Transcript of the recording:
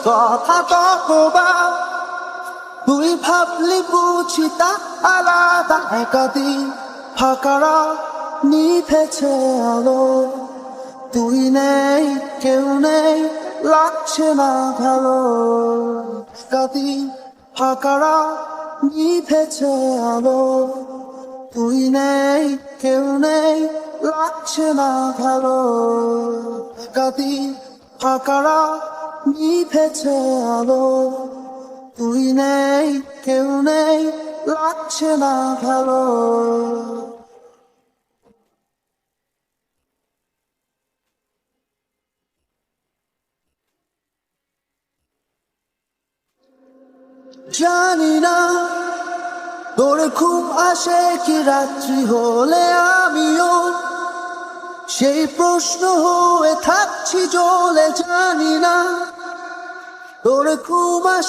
কথা কতবার তুই ভাবলি বুঝি তা আলাদা একাদিন ফাঁকারা নিভেছে আলো তুই নেই কেউ নেই লাগছে না ভালো একাদিন ফাঁকারা নিভেছে আলো তুই নেই কেউ নেই লাগছে না ভালো একাদিন ফাঁকারা নিভেছে আলো তুই নেই কেউ নেই লাগছে না ভালো জানি না তোর ঘুম আসে কি রাত্রি হলে আমিও সেই প্রশ্ন হয়ে থাকছি জ্বলে জানি না তোর ঘুম আসে